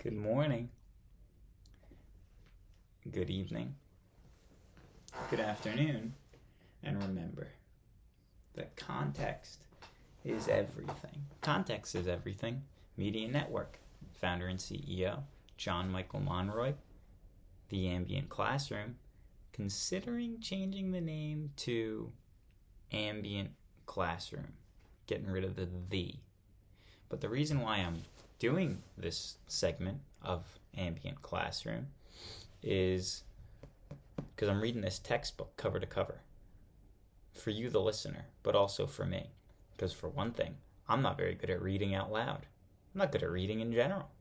Good morning, good evening, good afternoon, and remember that context is everything. Context is everything. Media Network, founder and CEO, John Michael Monroy, the Ambient Classroom, considering changing the name to Ambient Classroom, getting rid of the "the." But the reason why I'm doing this segment of Ambient Classroom is because I'm reading this textbook cover to cover for you, the listener, but also for me. Because for one thing, I'm not very good at reading out loud. I'm not good at reading in general.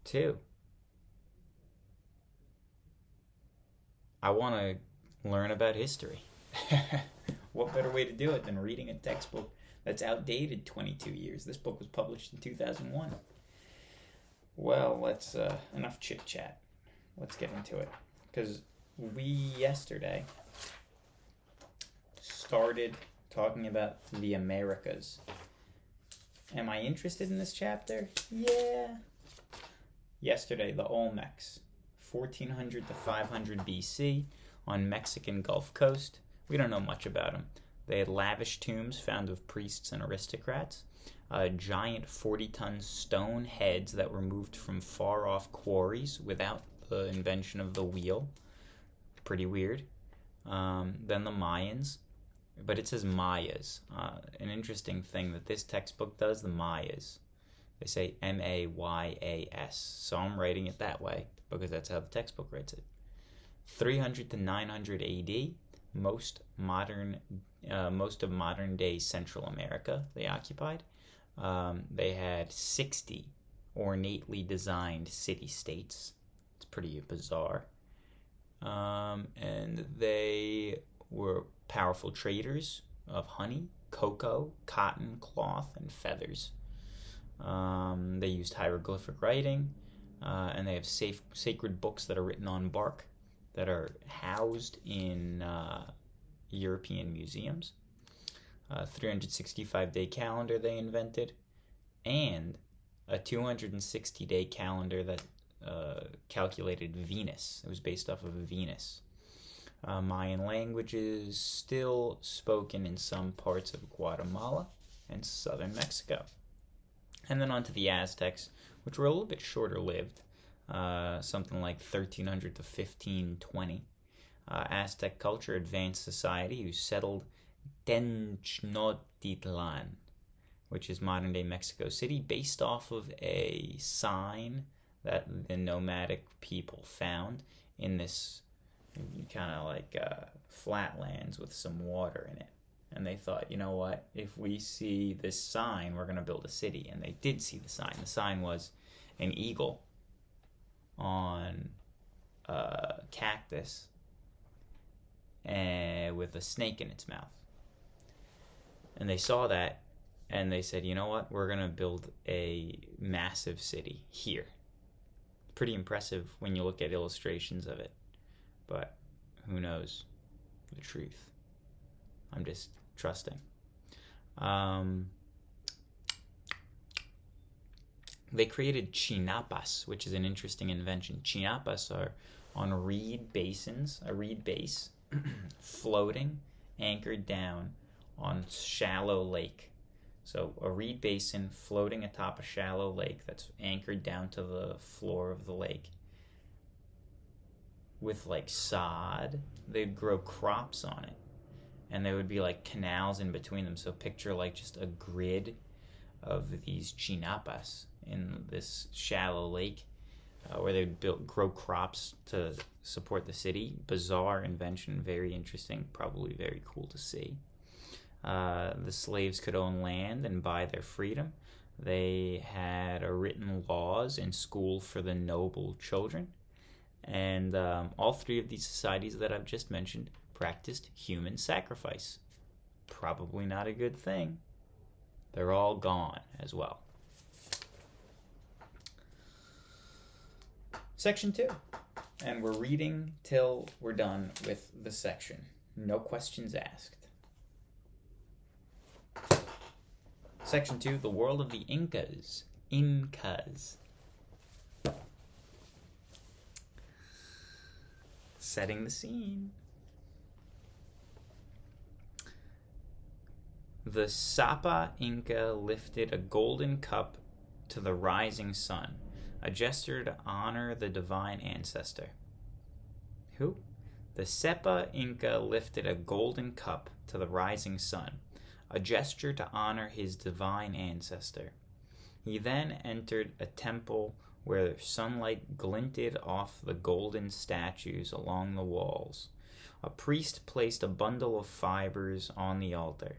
Two, I want to learn about history. What better way to do it than reading a textbook that's outdated 22 years? This book was published in 2001. Well, let's enough chit chat. Let's get into it. Because we yesterday started talking about the Americas. Am I interested in this chapter? Yeah. Yesterday, the Olmecs, 1400 to 500 BC on Mexican Gulf Coast. We don't know much about them. They had lavish tombs found of priests and aristocrats, giant 40-ton stone heads that were moved from far-off quarries without the invention of the wheel. Pretty weird. Then the Mayans, but it says Mayas. An interesting thing that this textbook does, the Mayas. They say M-A-Y-A-S, so I'm writing it that way because that's how the textbook writes it. 300 to 900 A.D., most of modern day Central America they occupied. They had 60 ornately designed city-states. It's pretty bizarre. And they were powerful traders of honey, cocoa, cotton, cloth, and feathers. They used hieroglyphic writing, and they have sacred books that are written on bark that are housed in European museums. 365-day calendar they invented, and a 260-day calendar that calculated Venus. It was based off of Venus. Mayan languages still spoken in some parts of Guatemala and southern Mexico. And then on to the Aztecs, which were a little bit shorter lived, something like 1300 to 1520. Aztec culture, advanced society, who settled Tenochtitlan, which is modern-day Mexico City, based off of a sign that the nomadic people found in this kind of like flatlands with some water in it. And they thought, you know what, if we see this sign, we're going to build a city. And they did see the sign. The sign was an eagle on a cactus with a snake in its mouth. And they saw that, and they said, you know what, we're going to build a massive city here. Pretty impressive when you look at illustrations of it. But who knows the truth? I'm just trusting. They created chinapas, which is an interesting invention. Chinapas are on reed basins, a reed base, floating, anchored down on shallow lake. So a reed basin floating atop a shallow lake that's anchored down to the floor of the lake. With like sod, they'd grow crops on it. And there would be like canals in between them. So picture like just a grid of these chinapas in this shallow lake where they would grow crops to support the city. Bizarre invention, very interesting, probably very cool to see. The slaves could own land and buy their freedom. They had written laws in school for the noble children. And all three of these societies that I've just mentioned practiced human sacrifice. Probably not a good thing. They're all gone as well. Section 2. And we're reading till we're done with the section. No questions asked. Section 2, the world of the Incas. Incas. setting the scene. The Sepa Inca lifted a golden cup to the rising sun, a gesture to honor the divine ancestor. Who? The Sepa Inca lifted a golden cup to the rising sun, a gesture to honor his divine ancestor. He then entered a temple where sunlight glinted off the golden statues along the walls. A priest placed a bundle of fibers on the altar.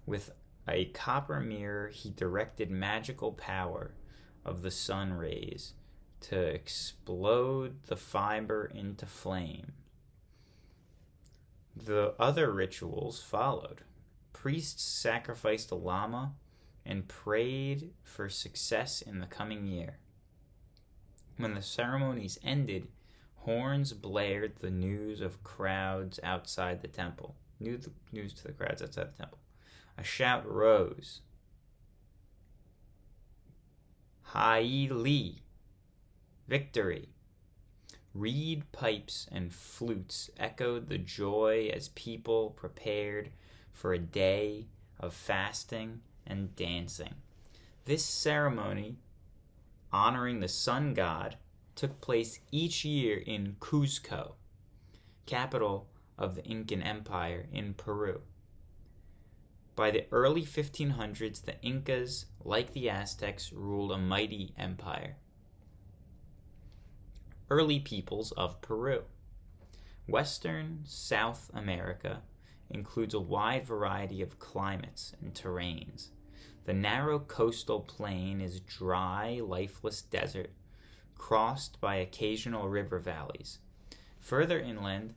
With a copper mirror, he directed magical power of the sun rays to explode the fiber into flame. The other rituals followed. Priests sacrificed a llama and prayed for success in the coming year. When the ceremonies ended, horns blared the news of crowds outside the temple. News to the crowds outside the temple. A shout rose. Haile! Victory! Reed pipes and flutes echoed the joy as people prepared for a day of fasting and dancing. This ceremony, honoring the sun god, took place each year in Cuzco, capital of the Incan Empire in Peru. By the early 1500s, the Incas, like the Aztecs, ruled a mighty empire. Early peoples of Peru. Western South America includes a wide variety of climates and terrains. The narrow coastal plain is dry, lifeless desert, crossed by occasional river valleys. Further inland,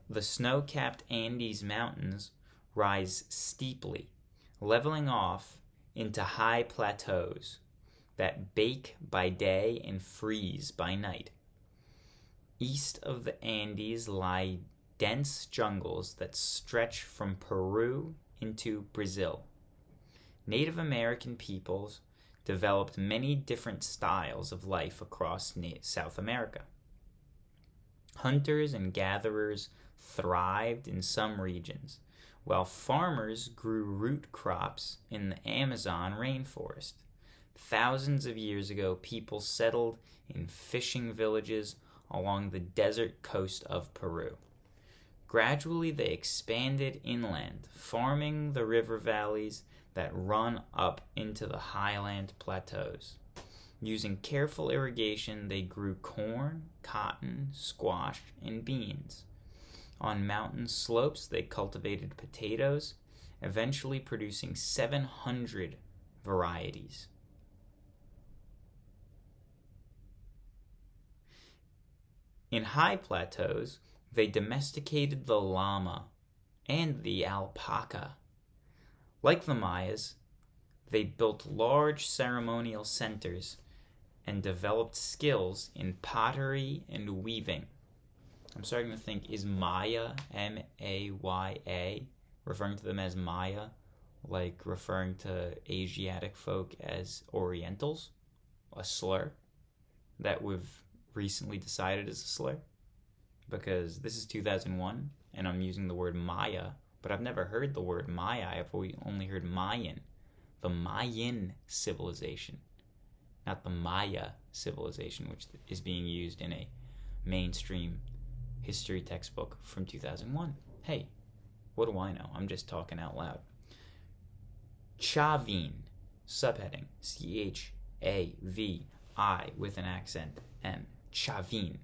the snow-capped Andes Mountains rise steeply, leveling off into high plateaus that bake by day and freeze by night. East of the Andes lie dense jungles that stretch from Peru into Brazil. Native American peoples developed many different styles of life across South America. Hunters and gatherers thrived in some regions, while farmers grew root crops in the Amazon rainforest. Thousands of years ago, people settled in fishing villages along the desert coast of Peru. Gradually, they expanded inland, farming the river valleys that run up into the highland plateaus. Using careful irrigation, they grew corn, cotton, squash, and beans. On mountain slopes, they cultivated potatoes, eventually producing 700 varieties. In high plateaus, they domesticated the llama and the alpaca. Like the Mayas, they built large ceremonial centers and developed skills in pottery and weaving. I'm starting to think, is Maya, M-A-Y-A, referring to them as Maya, like referring to Asiatic folk as Orientals, a slur that we've recently decided is a slur? Because this is 2001, and I'm using the word Maya, but I've never heard the word Maya. I've only heard Mayan, the Mayan civilization, not the Maya civilization, which is being used in a mainstream history textbook from 2001. Hey, what do I know? I'm just talking out loud. Chavin, subheading, C-H-A-V-I with an accent, N, Chavin.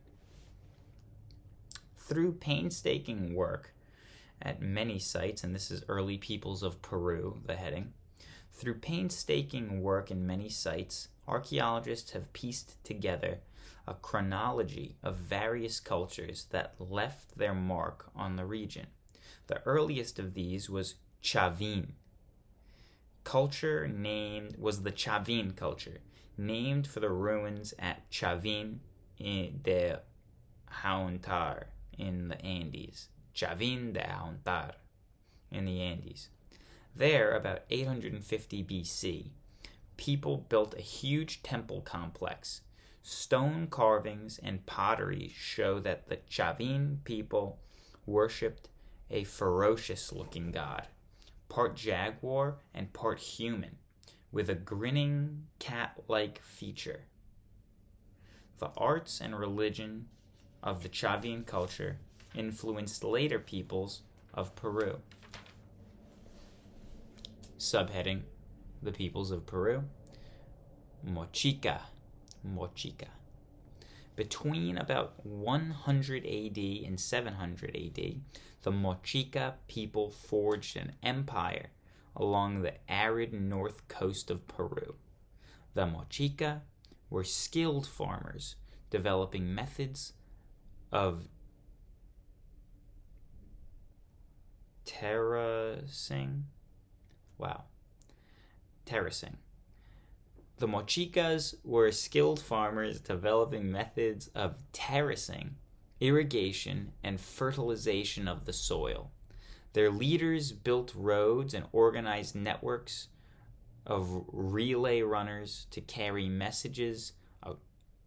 Through painstaking work at many sites, and this is Early Peoples of Peru, the heading. Through painstaking work in many sites, archaeologists have pieced together a chronology of various cultures that left their mark on the region. The earliest of these was Chavin. Was the Chavin culture, named for the ruins at Chavin de Huantar in the Andes. Chavin de Huantar in the Andes. There, about 850 BC, people built a huge temple complex Stone carvings and pottery show that the Chavin people worshipped a ferocious-looking god, part jaguar and part human, with a grinning cat-like feature. The arts and religion of the Chavin culture influenced later peoples of Peru. Subheading: the peoples of Peru. Mochica. Between about 100 AD and 700 AD, the Mochica people forged an empire along the arid north coast of Peru. The Mochica were skilled farmers, developing methods of terracing. The Mochicas were skilled farmers developing methods of terracing, irrigation, and fertilization of the soil. Their leaders built roads and organized networks of relay runners to carry messages,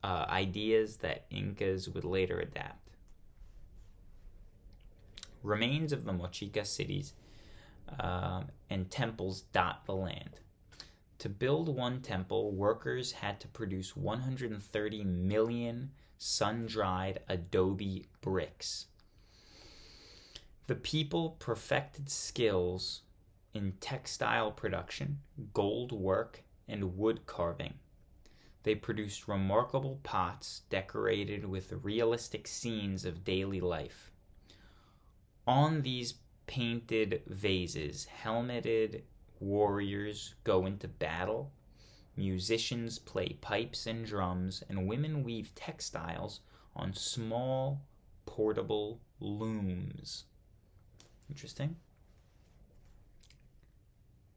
ideas that Incas would later adapt. Remains of the Mochica cities and temples dot the land. To build one temple, workers had to produce 130 million sun-dried adobe bricks. The people perfected skills in textile production, gold work, and wood carving. They produced remarkable pots decorated with realistic scenes of daily life. On these painted vases, helmeted warriors go into battle, musicians play pipes and drums, and women weave textiles on small, portable looms. Interesting.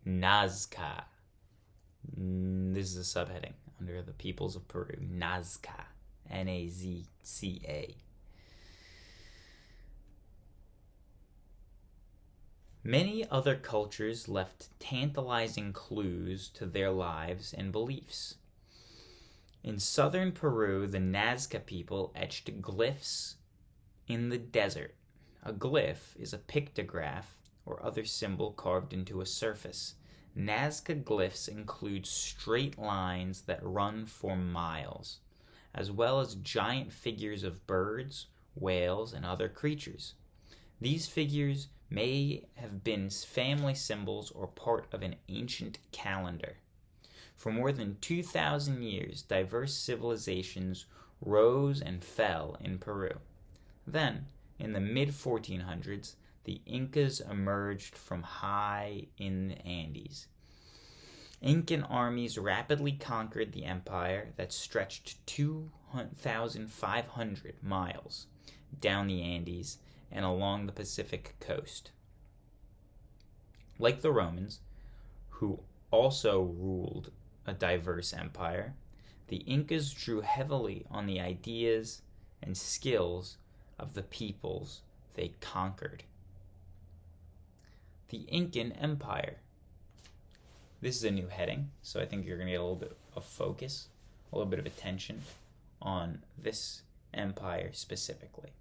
Nazca. This is a subheading under the peoples of Peru. Nazca. Nazca. Many other cultures left tantalizing clues to their lives and beliefs. In southern Peru, the Nazca people etched glyphs in the desert. A glyph is a pictograph or other symbol carved into a surface. Nazca glyphs include straight lines that run for miles, as well as giant figures of birds, whales, and other creatures. These figures may have been family symbols or part of an ancient calendar. For more than 2,000 years, diverse civilizations rose and fell in Peru. Then, in the mid-1400s, the Incas emerged from high in the Andes. Incan armies rapidly conquered the empire that stretched 2,500 miles down the Andes and along the Pacific coast. Like the Romans, who also ruled a diverse empire, the Incas drew heavily on the ideas and skills of the peoples they conquered. The Incan Empire. This is a new heading, so I think you're going to get a little bit of focus, a little bit of attention on this empire specifically.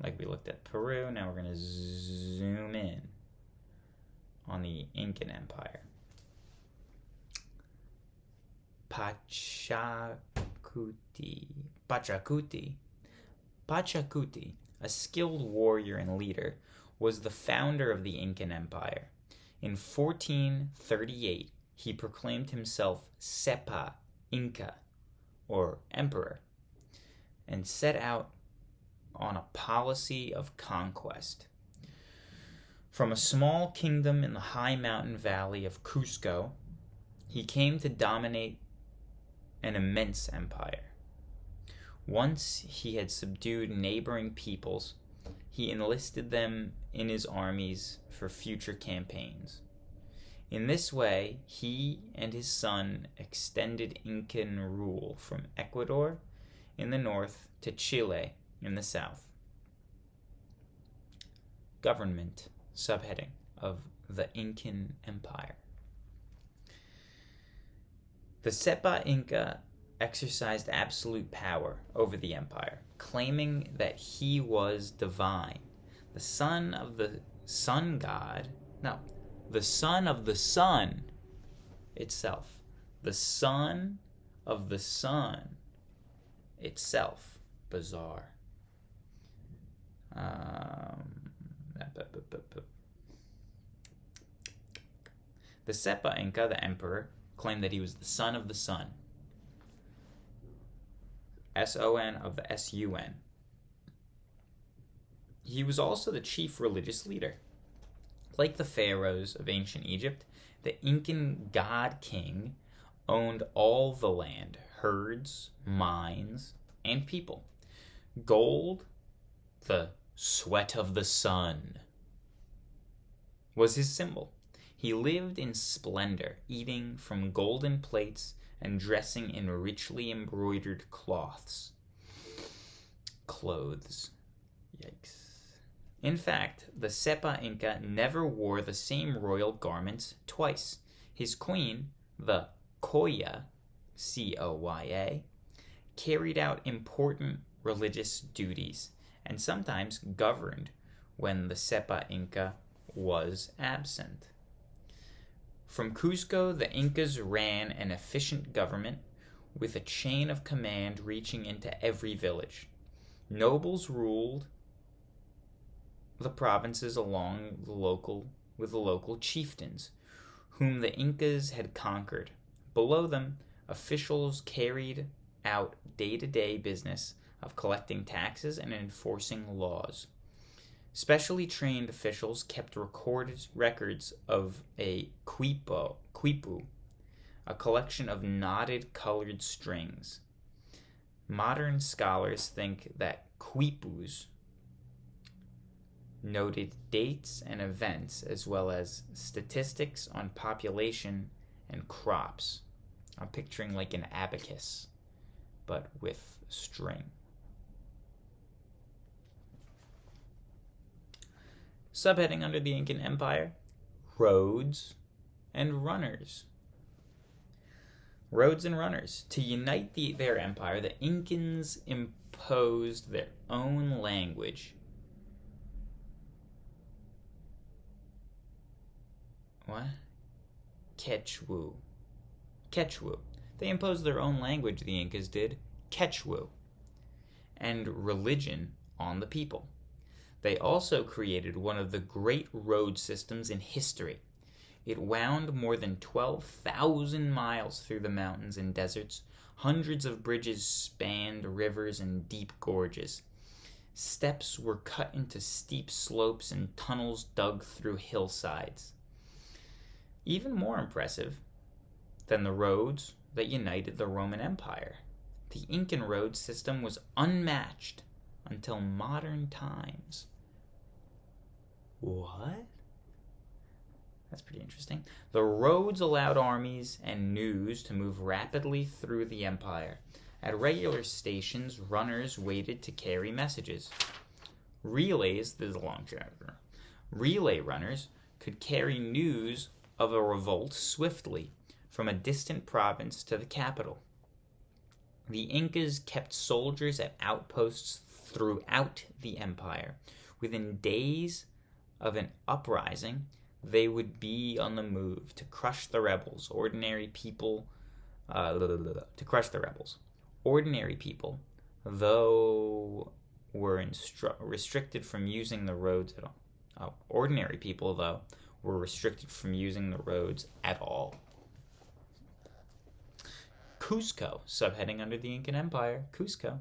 Like we looked at Peru, now we're going to zoom in on the Incan Empire. Pachacuti, a skilled warrior and leader, was the founder of the Incan Empire. In 1438, he proclaimed himself Sepa Inca, or emperor, and set out on a policy of conquest. From a small kingdom in the high mountain valley of Cusco, he came to dominate an immense empire. Once he had subdued neighboring peoples, he enlisted them in his armies for future campaigns. In this way, he and his son extended Incan rule from Ecuador in the north to Chile in the south. Government, subheading of the Incan Empire. The Sepa Inca exercised absolute power over the empire, claiming that he was divine, the son of the sun god, no, the son of the sun itself, the son of the sun itself. Bizarre. The Sepa Inca, the emperor, claimed that he was the son of the sun. S-O-N of the S-U-N. He was also the chief religious leader. Like the pharaohs of ancient Egypt, the Incan god king owned all the land, herds, mines, and people. Gold, the sweat of the sun, was his symbol. He lived in splendor, eating from golden plates and dressing in richly embroidered cloths. Clothes. Yikes. In fact, the Sepa Inca never wore the same royal garments twice. His queen, the Coya, C-O-Y-A, carried out important religious duties and sometimes governed when the Sepa Inca was absent. From Cusco, the Incas ran an efficient government with a chain of command reaching into every village. Nobles ruled the provinces along with the local chieftains, whom the Incas had conquered. Below them, officials carried out day-to-day business of collecting taxes and enforcing laws. Specially trained officials kept records of a quipu, a collection of knotted colored strings. Modern scholars think that quipus noted dates and events as well as statistics on population and crops. I'm picturing like an abacus, but with string. Subheading under the Incan Empire, roads and runners. Roads and runners. To unite their empire, the Incans imposed their own language. What? Quechua. They imposed their own language, the Incas did, Quechua, and religion on the people. They also created one of the great road systems in history. It wound more than 12,000 miles through the mountains and deserts. Hundreds of bridges spanned rivers and deep gorges. Steps were cut into steep slopes and tunnels dug through hillsides. Even more impressive than the roads that united the Roman Empire, the Incan road system was unmatched until modern times. What? That's pretty interesting. The roads allowed armies and news to move rapidly through the empire. At regular stations, runners waited to carry messages. Relays, this is a long chapter. Relay runners could carry news of a revolt swiftly from a distant province to the capital. The Incas kept soldiers at outposts throughout the empire. Within days of an uprising, they would be on the move to crush the rebels. Ordinary people, though, were restricted from using the roads at all. Ordinary people, though, were restricted from using the roads at all. Cusco, subheading under the Incan Empire, Cusco.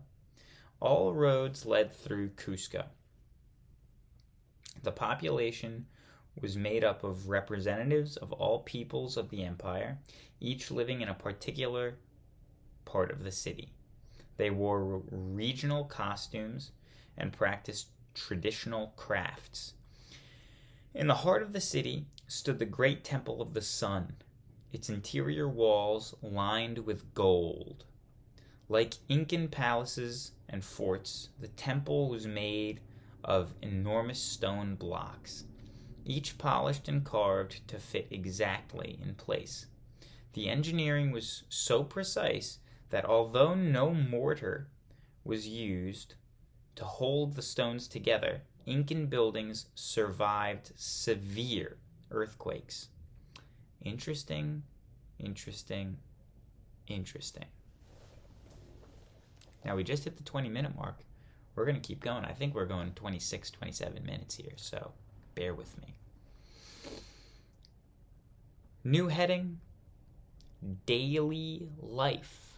All roads led through Cusco. The population was made up of representatives of all peoples of the empire, each living in a particular part of the city. They wore regional costumes and practiced traditional crafts. In the heart of the city stood the great Temple of the Sun, its interior walls lined with gold. Like Incan palaces and forts, the temple was made of enormous stone blocks, each polished and carved to fit exactly in place. The engineering was so precise that although no mortar was used to hold the stones together, Incan buildings survived severe earthquakes. Interesting, interesting, interesting. Now we just hit the 20-minute mark. We're going to keep going. I think we're going 26, 27 minutes here, so bear with me. New heading, daily life.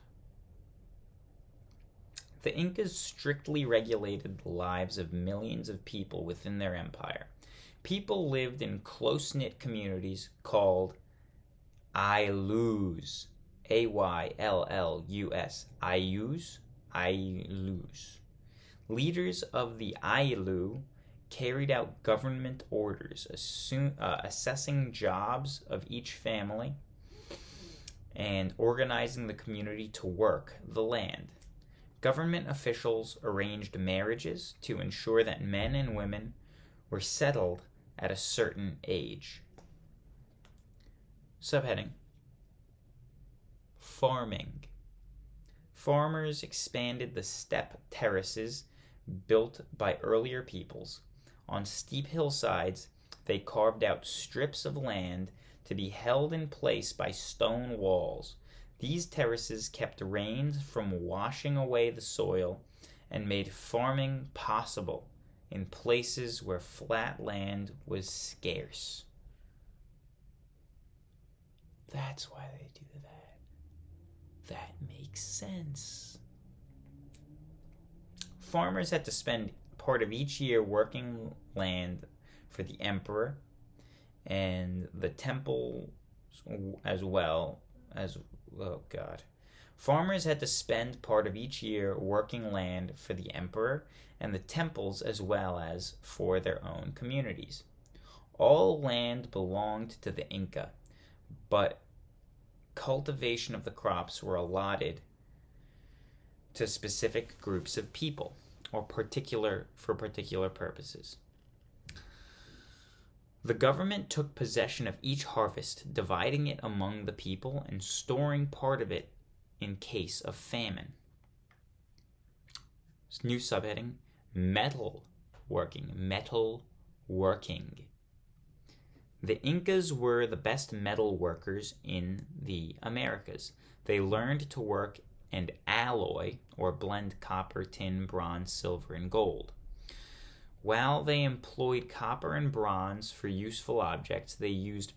The Incas strictly regulated the lives of millions of people within their empire. People lived in close-knit communities called Aylus. Ayllus. Aylus. Leaders of the Aylu carried out government orders, assessing jobs of each family and organizing the community to work the land. Government officials arranged marriages to ensure that men and women were settled at a certain age. Subheading: Farming. Farmers expanded the step terraces built by earlier peoples. On steep hillsides, they carved out strips of land to be held in place by stone walls. These terraces kept rains from washing away the soil and made farming possible in places where flat land was scarce. That's why they do that. That makes sense. Farmers had to spend part of each year working land for the emperor and the temple as well as, Farmers had to spend part of each year working land for the emperor and the temples as well as for their own communities. All land belonged to the Inca, but cultivation of the crops were allotted to specific groups of people or for particular purposes. The government took possession of each harvest, dividing it among the people and storing part of it in case of famine. New subheading: metal working. The Incas were the best metal workers in the Americas. They learned to work and alloy or blend copper, tin, bronze, silver, and gold. While they employed copper and bronze for useful objects, they used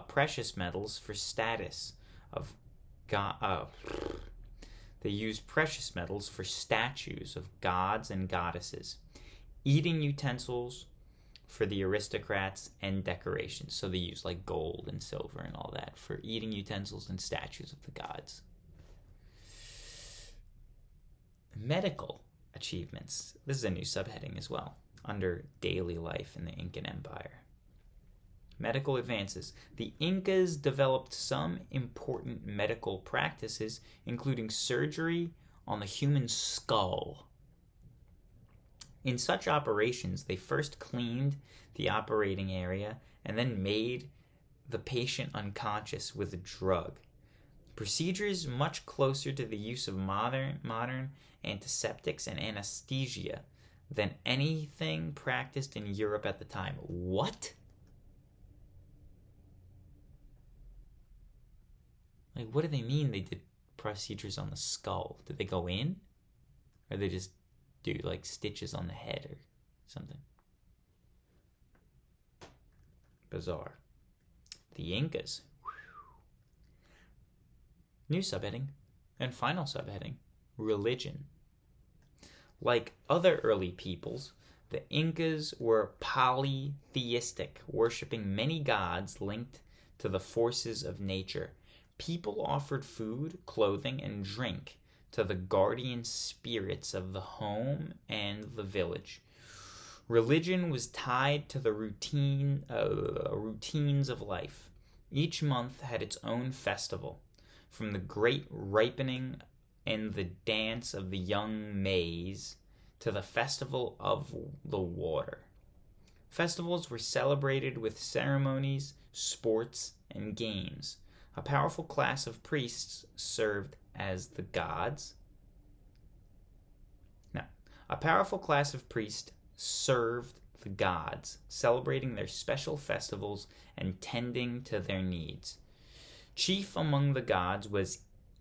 precious metals for status of They used precious metals for statues of gods and goddesses, eating utensils for the aristocrats, and decorations. So they used like gold and silver and all that for eating utensils and statues of the gods. Medical achievements. This is a new subheading as well, under daily life in the Incan Empire. Medical advances. The Incas developed some important medical practices, including surgery on the human skull. In such operations, they first cleaned the operating area and then made the patient unconscious with a drug. Procedures much closer to the use of modern antiseptics and anesthesia than anything practiced in Europe at the time. What? Like, what do they mean they did procedures on the skull? Did they go in? Or they just do, like, stitches on the head or something? Bizarre. The Incas. New subheading. And final subheading. Religion. Like other early peoples, the Incas were polytheistic, worshipping many gods linked to the forces of nature. People offered food, clothing, and drink to the guardian spirits of the home and the village. Religion was tied to the routines of life. Each month had its own festival, from the great ripening and the dance of the young maize to the festival of the water. Festivals were celebrated with ceremonies, sports, and games. A powerful class of priests served as the gods. A powerful class of priests served the gods, celebrating their special festivals and tending to their needs. Chief among the gods was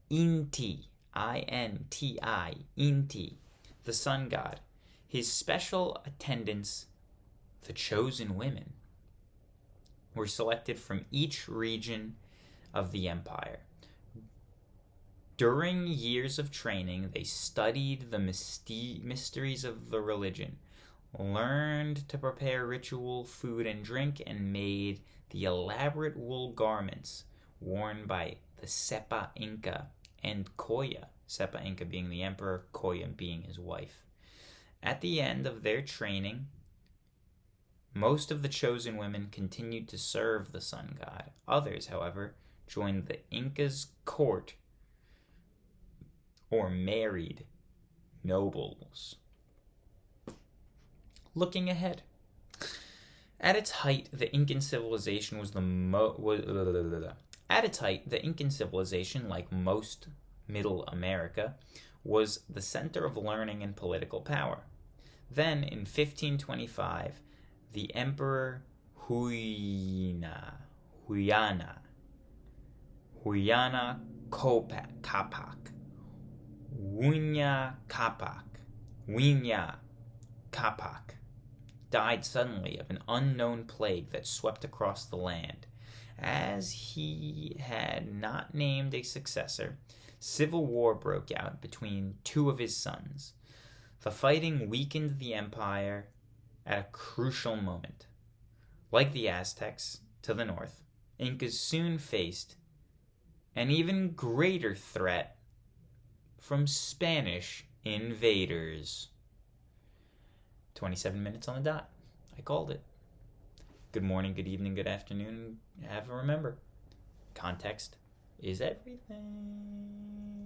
Inti, I-N-T-I, Inti, the sun god. His special attendants, the chosen women, were selected from each region of the empire. During years of training, they studied the mysteries of the religion, learned to prepare ritual food and drink, and made the elaborate wool garments worn by the Sepa Inca and Coya, Sepa Inca being the emperor, Coya being his wife. At the end of their training, most of the chosen women continued to serve the sun god. Others, however, joined the Incas' court or married nobles. Looking ahead. At its height, the Incan civilization like most Middle America, was the center of learning and political power. Then, in 1525, the Emperor Huayna Capac died suddenly of an unknown plague that swept across the land. As he had not named a successor, civil war broke out between two of his sons. The fighting weakened the empire at a crucial moment. Like the Aztecs to the north, Incas soon faced an even greater threat from Spanish invaders. 27 minutes on the dot. I called it. Good morning, good evening, good afternoon. Have a remember, context is everything.